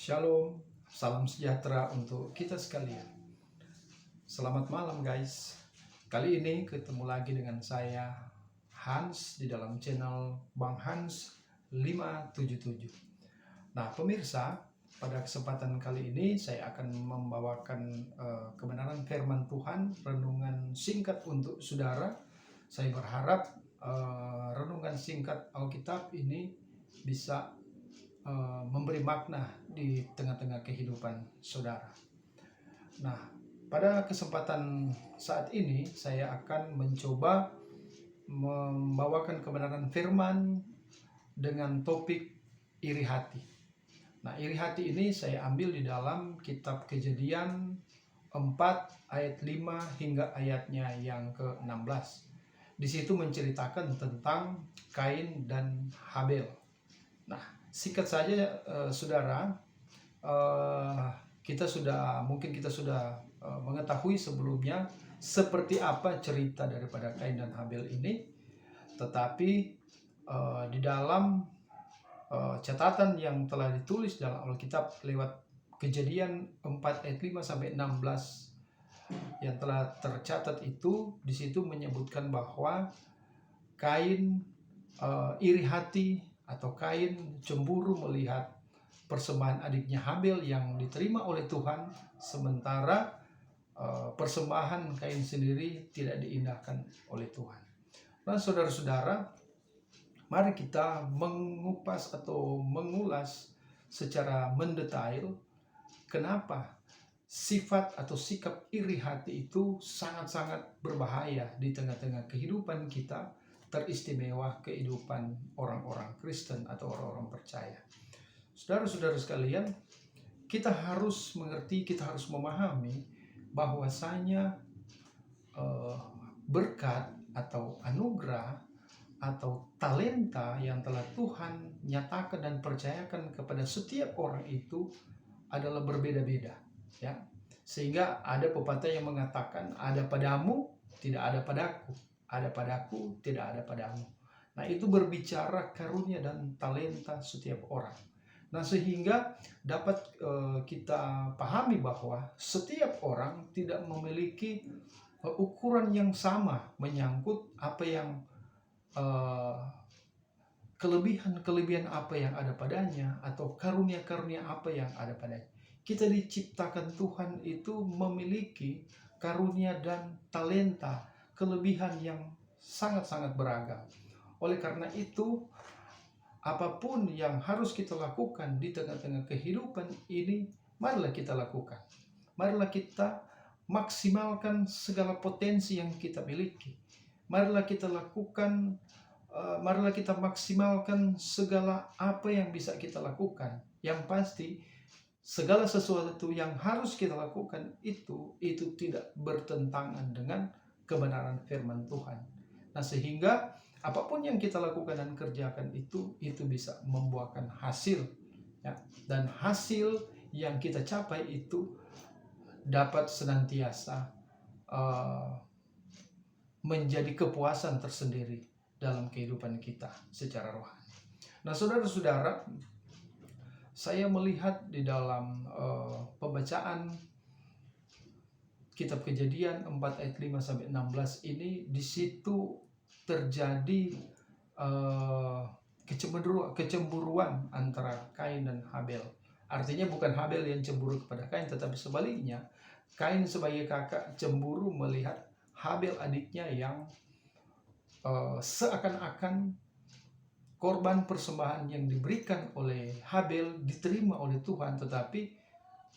Shalom, salam sejahtera untuk kita sekalian. Selamat malam guys. Kali ini ketemu lagi dengan saya Hans di dalam channel Bang Hans 577. Nah pemirsa, pada kesempatan kali ini saya akan membawakan kebenaran firman Tuhan, renungan singkat untuk saudara. Saya berharap renungan singkat Alkitab ini bisa memberi makna di tengah-tengah kehidupan saudara. Nah, pada kesempatan saat ini saya akan mencoba membawakan kebenaran firman dengan topik iri hati. Nah, iri hati ini saya ambil di dalam kitab Kejadian 4 ayat 5 hingga ayatnya yang ke-16. Di situ menceritakan tentang Kain dan Habel. Nah, singkat saja saudara, kita sudah mengetahui sebelumnya seperti apa cerita daripada Kain dan Habel ini, tetapi di dalam catatan yang telah ditulis dalam Alkitab lewat Kejadian 4 ayat 5 sampai 16 yang telah tercatat itu, di situ menyebutkan bahwa Kain iri hati atau Kain cemburu melihat persembahan adiknya Habel yang diterima oleh Tuhan, sementara persembahan Kain sendiri tidak diindahkan oleh Tuhan. Nah, saudara-saudara, mari kita mengupas atau mengulas secara mendetail kenapa sifat atau sikap iri hati itu sangat-sangat berbahaya di tengah-tengah kehidupan kita, teristimewa kehidupan orang-orang Kristen atau orang-orang percaya. Saudara-saudara sekalian, kita harus mengerti, kita harus memahami bahwasanya berkat atau anugerah atau talenta yang telah Tuhan nyatakan dan percayakan kepada setiap orang itu adalah berbeda-beda, ya. Sehingga ada pepatah yang mengatakan, ada padamu tidak ada padaku, ada padaku tidak ada padamu. Nah, itu berbicara karunia dan talenta setiap orang. Nah, sehingga dapat kita pahami bahwa setiap orang tidak memiliki ukuran yang sama menyangkut apa yang kelebihan-kelebihan apa yang ada padanya atau karunia-karunia apa yang ada padanya. Kita diciptakan Tuhan itu memiliki karunia dan talenta, kelebihan yang sangat-sangat beragam. Oleh karena itu, apapun yang harus kita lakukan di tengah-tengah kehidupan ini, marilah kita lakukan. Marilah kita maksimalkan segala potensi yang kita miliki. Marilah kita lakukan, marilah kita maksimalkan segala apa yang bisa kita lakukan. Yang pasti, segala sesuatu yang harus kita lakukan itu tidak bertentangan dengan kebenaran firman Tuhan. Nah, sehingga apapun yang kita lakukan dan kerjakan itu bisa membuahkan hasil, ya. Dan hasil yang kita capai itu dapat senantiasa menjadi kepuasan tersendiri dalam kehidupan kita secara rohani. Nah, saudara-saudara, saya melihat di dalam pembacaan kitab Kejadian 4 ayat 5 sampai 16 ini, di situ terjadi kecemburuan antara Kain dan Habel. Artinya bukan Habel yang cemburu kepada Kain, tetapi sebaliknya, Kain sebagai kakak cemburu melihat Habel adiknya yang seakan-akan korban persembahan yang diberikan oleh Habel diterima oleh Tuhan, tetapi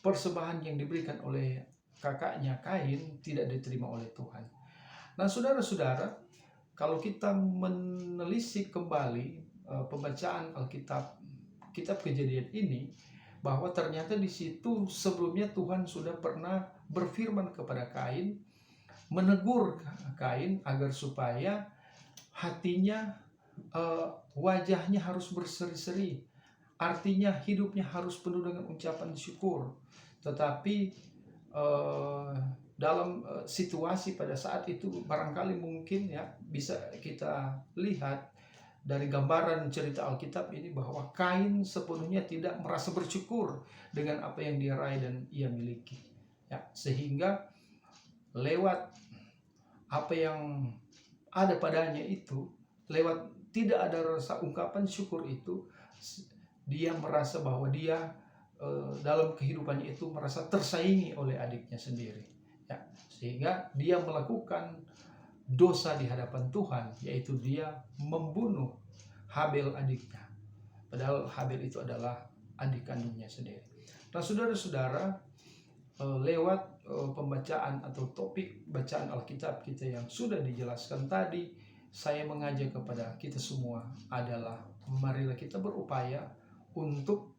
persembahan yang diberikan oleh kakaknya Kain tidak diterima oleh Tuhan. Nah, saudara-saudara, kalau kita menelisik kembali pembacaan Alkitab, kitab Kejadian ini, bahwa ternyata di situ sebelumnya Tuhan sudah pernah berfirman kepada Kain, menegur Kain agar supaya hatinya, wajahnya harus berseri-seri, artinya hidupnya harus penuh dengan ucapan syukur. Tetapi dalam situasi pada saat itu barangkali mungkin, ya, bisa kita lihat dari gambaran cerita Alkitab ini bahwa Kain sepenuhnya tidak merasa bersyukur dengan apa yang dia raih dan ia miliki. Ya, sehingga lewat apa yang ada padanya itu, lewat tidak ada rasa ungkapan syukur itu, dia merasa bahwa dia dalam kehidupannya itu merasa tersaingi oleh adiknya sendiri. Ya, sehingga dia melakukan dosa di hadapan Tuhan, yaitu dia membunuh Habel adiknya. Padahal Habel itu adalah adik kandungnya sendiri. Nah, saudara-saudara, lewat pembacaan atau topik bacaan Alkitab kita yang sudah dijelaskan tadi, saya mengajak kepada kita semua adalah marilah kita berupaya untuk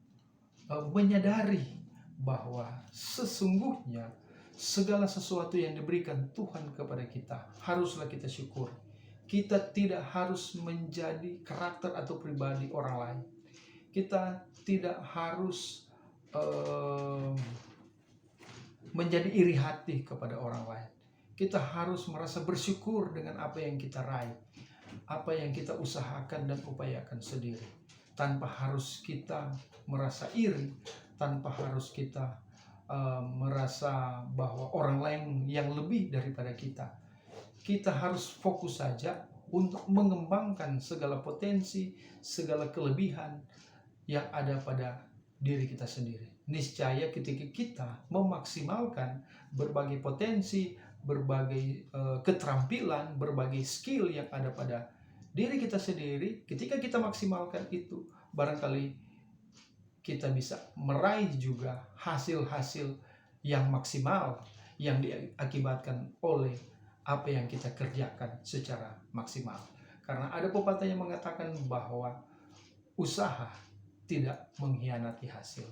menyadari bahwa sesungguhnya segala sesuatu yang diberikan Tuhan kepada kita haruslah kita syukur. Kita tidak harus menjadi karakter atau pribadi orang lain. Kita tidak harus menjadi iri hati kepada orang lain. Kita harus merasa bersyukur dengan apa yang kita raih, apa yang kita usahakan dan upayakan sendiri, tanpa harus kita merasa iri, tanpa harus kita merasa bahwa orang lain yang lebih daripada kita. Kita harus fokus saja untuk mengembangkan segala potensi, segala kelebihan yang ada pada diri kita sendiri. Niscaya ketika kita memaksimalkan berbagai potensi, berbagai keterampilan, berbagai skill yang ada pada diri kita sendiri, ketika kita maksimalkan itu, barangkali kita bisa meraih juga hasil-hasil yang maksimal yang diakibatkan oleh apa yang kita kerjakan secara maksimal. Karena ada pepatah yang mengatakan bahwa usaha tidak mengkhianati hasil.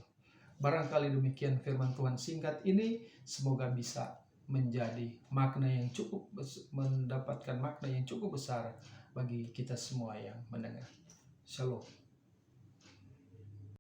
Barangkali demikian firman Tuhan singkat ini, semoga bisa menjadi makna yang cukup, mendapatkan makna yang cukup besar bagi kita semua yang mendengar. Shalom.